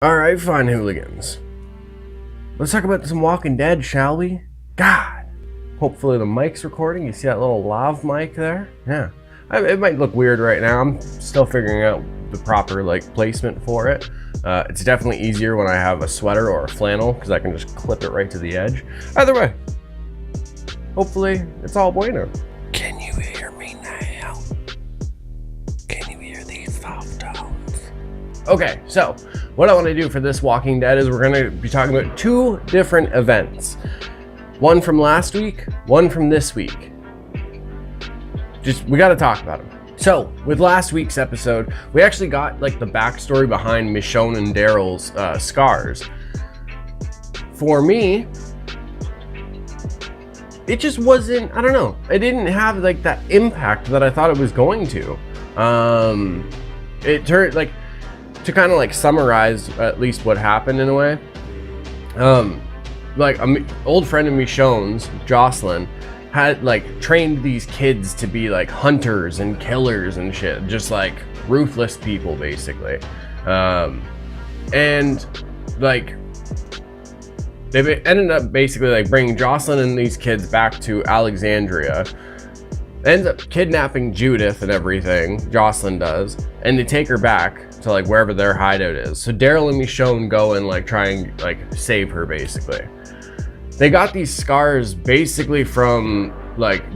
Alright, fine, hooligans. Let's talk about some Walking Dead, shall we? God! Hopefully the mic's recording. You see that little lav mic there? Yeah. It might look weird right now. I'm still figuring out the proper placement for it. It's definitely easier when I have a sweater or a flannel because I can just clip it right to the edge. Either way, hopefully it's all bueno. Can you hear me now? Can you hear these soft tones? Okay, so what I want to do for this Walking Dead is we're going to be talking about two different events. One from last week, one from this week. We got to talk about them. So, with last week's episode, we actually got the backstory behind Michonne and Daryl's scars. For me, it just wasn't, I don't know, it didn't have that impact that I thought it was going to. It turned, to kind of summarize at least what happened in a way. An old friend of Michonne's, Jocelyn, had trained these kids to be hunters and killers and shit, just ruthless people basically. And they ended up basically bringing Jocelyn and these kids back to Alexandria. Ends up kidnapping Judith and everything, Jocelyn does, and they take her back to wherever their hideout is. So Daryl and Michonne go and try and save her basically. They got these scars basically from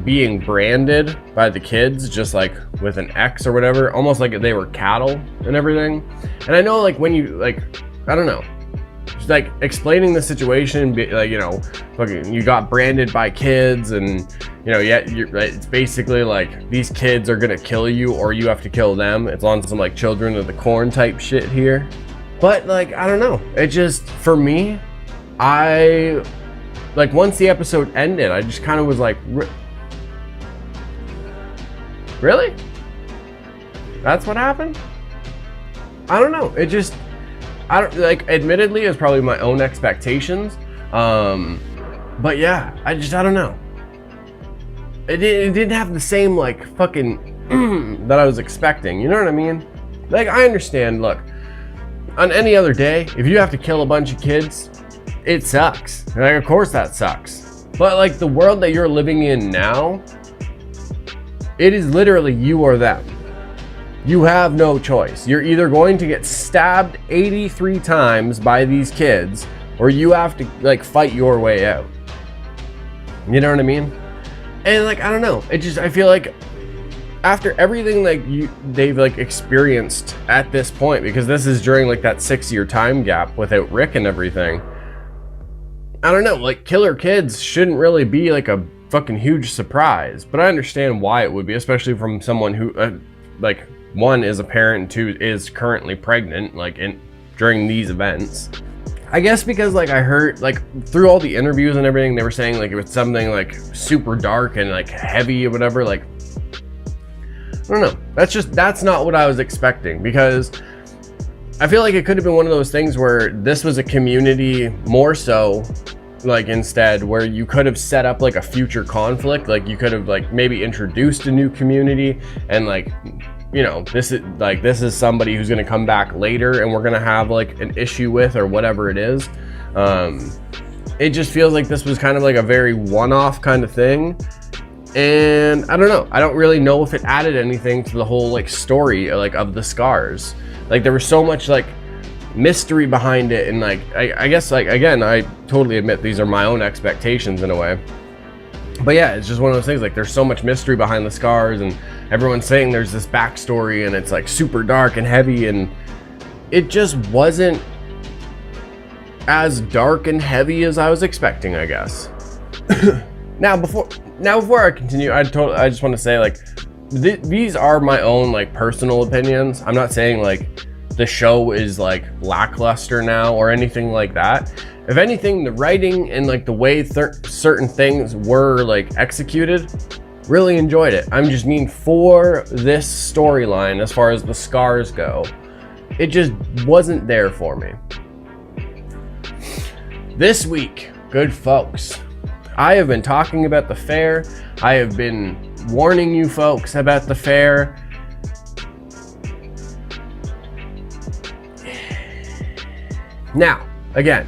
being branded by the kids, just with an X or whatever, almost like they were cattle and everything. And I know when you I don't know, just explaining the situation, you got branded by kids, and it's basically these kids are gonna kill you or you have to kill them. It's on some Children of the Corn type shit here. But I don't know, it just, for me, once the episode ended, I just kind of was really? That's what happened? I don't know. It just, I don't, admittedly, it's probably my own expectations. But yeah, I don't know. It didn't have the same, fucking, that I was expecting. You know what I mean? I understand, look, on any other day, if you have to kill a bunch of kids, it sucks. Of course that sucks. But the world that you're living in now, it is literally you or them. You have no choice. You're either going to get stabbed 83 times by these kids, or you have to fight your way out. You know what I mean? And I don't know. It just, I feel after everything they've experienced at this point, because this is during that 6-year time gap without Rick and everything. I don't know, killer kids shouldn't really be a fucking huge surprise, but I understand why it would be, especially from someone who, one is a parent and two is currently pregnant, during these events. I guess because I heard, through all the interviews and everything, they were saying it was something super dark and heavy or whatever. I don't know. That's not what I was expecting, because I feel it could have been one of those things where this was a community more so, instead, where you could have set up a future conflict. You could have maybe introduced a new community, and this is somebody who's going to come back later and we're going to have an issue with, or whatever it is. It just feels this was kind of a very one-off kind of thing. And I don't know. I don't really know if it added anything to the whole story of the scars. There was so much mystery behind it, and I guess again, I totally admit these are my own expectations in a way. But yeah, it's just one of those things, there's so much mystery behind the scars, and everyone's saying there's this backstory, and it's super dark and heavy, and it just wasn't as dark and heavy as I was expecting, I guess. Now before I continue, I just want to say these are my own personal opinions. I'm not saying the show is lackluster now or anything like that. If anything, the writing and the way certain things were executed, really enjoyed it. I'm just mean for this storyline, as far as the scars go, it just wasn't there for me. This week, good folks, I have been talking about the fair. I have been warning you folks about the fair. Now, again,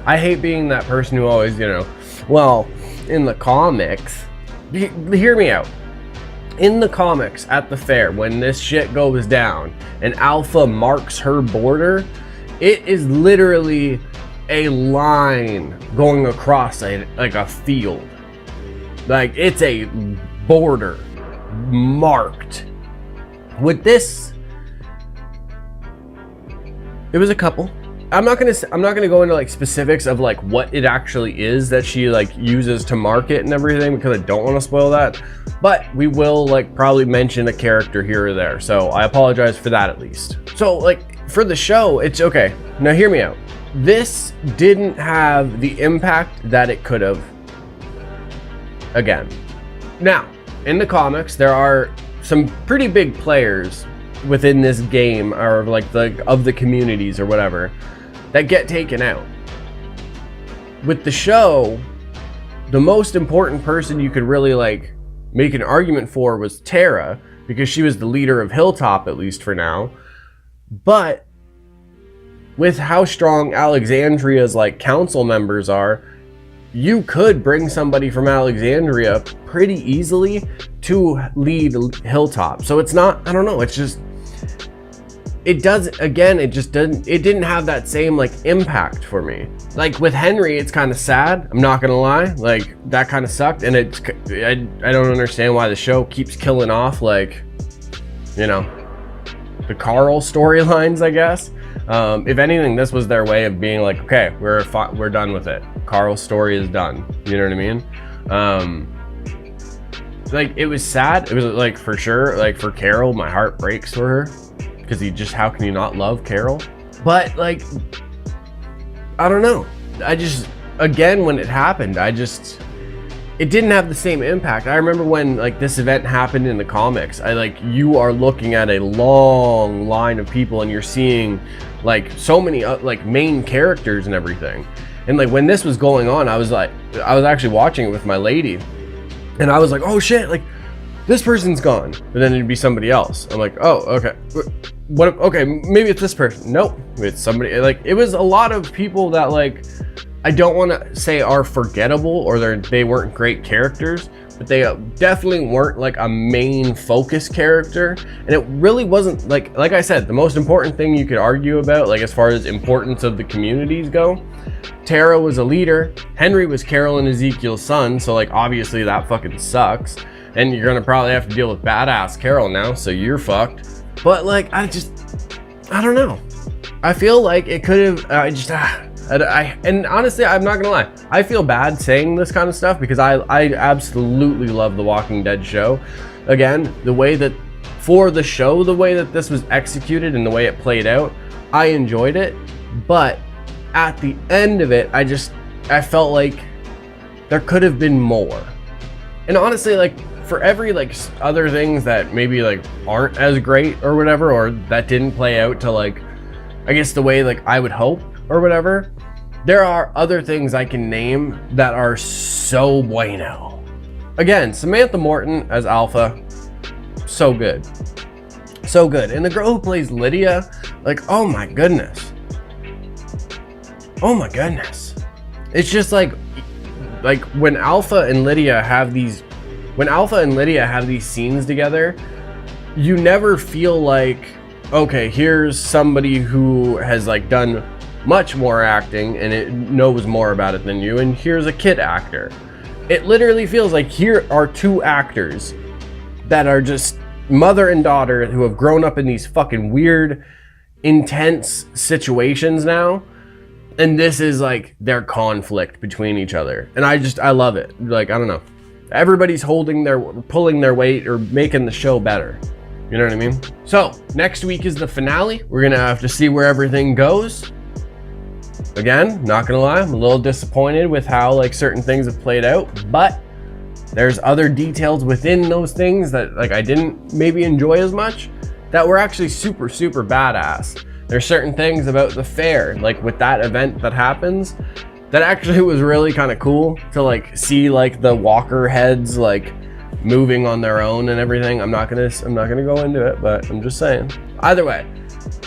I hate being that person who always, you know, well, in the comics, hear me out. In the comics at the fair, when this shit goes down and Alpha marks her border, it is literally a line going across like a field. Like, it's a border marked. With this, it was a couple. I'm not gonna go into like specifics of like what it actually is that she like uses to market and everything, because I don't want to spoil that. But we will like probably mention a character here or there, so I apologize for that at least. So like for the show, it's okay. Now hear me out. This didn't have the impact that it could have. Again, now in the comics, there are some pretty big players within this game, or like of the communities or whatever, that get taken out. With the show, the most important person you could really like make an argument for was Tara, because she was the leader of Hilltop, at least for now. But with how strong Alexandria's like council members are, you could bring somebody from Alexandria pretty easily to lead Hilltop. So it's not, I don't know, it's just, it didn't have that same like impact for me. Like with Henry, it's kind of sad, I'm not gonna lie, like that kind of sucked. And I don't understand why the show keeps killing off like, you know, the Carl storylines, I guess. If anything, this was their way of being like, okay, we're done with it. Carl's story is done. You know what I mean? Like it was sad. It was like for sure, like for Carol, my heart breaks for her, because how can you not love Carol? But like, I don't know. Again, when it happened, it didn't have the same impact. I remember when like this event happened in the comics, you are looking at a long line of people and you're seeing like so many like main characters and everything. And like when this was going on, I was actually watching it with my lady, and I was like, oh shit, like this person's gone. But then it'd be somebody else. I'm like, oh, okay. What? Okay, maybe it's this person. Nope, it's somebody. Like it was a lot of people that like, I don't want to say are forgettable or they weren't great characters, but they definitely weren't like a main focus character. And it really wasn't like I said, the most important thing you could argue about, like as far as importance of the communities go, Tara was a leader, Henry was Carol and Ezekiel's son, so like obviously that fucking sucks. And you're gonna probably have to deal with badass Carol now, so you're fucked. But like, I don't know. I feel like it could have, and honestly, I'm not gonna lie, I feel bad saying this kind of stuff because I absolutely love the Walking Dead show. Again, the way that this was executed and the way it played out, I enjoyed it. But at the end of it, I felt like there could have been more. And honestly, like for every like other things that maybe like aren't as great or whatever, or that didn't play out to like, I guess the way like I would hope or whatever, there are other things I can name that are so bueno. Again, Samantha Morton as Alpha, so good. So good. And the girl who plays Lydia, like, oh my goodness. Oh my goodness. It's just like when Alpha and Lydia have these scenes together, you never feel like, okay, here's somebody who has like done much more acting and it knows more about it than you, and here's a kid actor. It literally feels like here are two actors that are just mother and daughter who have grown up in these fucking weird, intense situations now, and this is like their conflict between each other. And I love it. Like, I don't know, everybody's pulling their weight or making the show better. You know what I mean? So next week is the finale. We're gonna have to see where everything goes. Again, not gonna lie, I'm a little disappointed with how like certain things have played out, but there's other details within those things that like I didn't maybe enjoy as much that were actually super, super badass. There's certain things about the fair, like with that event that happens, that actually was really kind of cool to like see like the walker heads like moving on their own and everything. I'm not gonna go into it, but I'm just saying. Either way,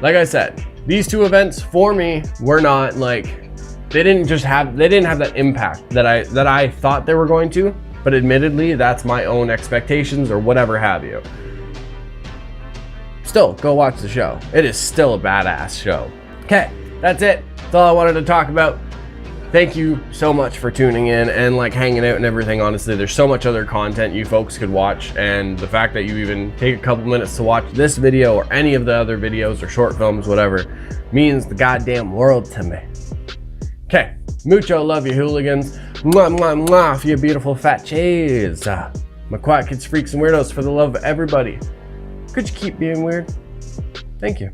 like I said, these two events for me were not like, they didn't have that impact that I thought they were going to, but admittedly, that's my own expectations or whatever have you. Still, go watch the show. It is still a badass show. Okay, that's it. That's all I wanted to talk about. Thank you so much for tuning in and like hanging out and everything. Honestly, there's so much other content you folks could watch, and the fact that you even take a couple minutes to watch this video or any of the other videos or short films, whatever, means the goddamn world to me. Okay, mucho love you, hooligans. Mwah, mwah, mwah, for your beautiful fat cheese. My quiet kids, freaks, and weirdos, for the love of everybody. Could you keep being weird? Thank you.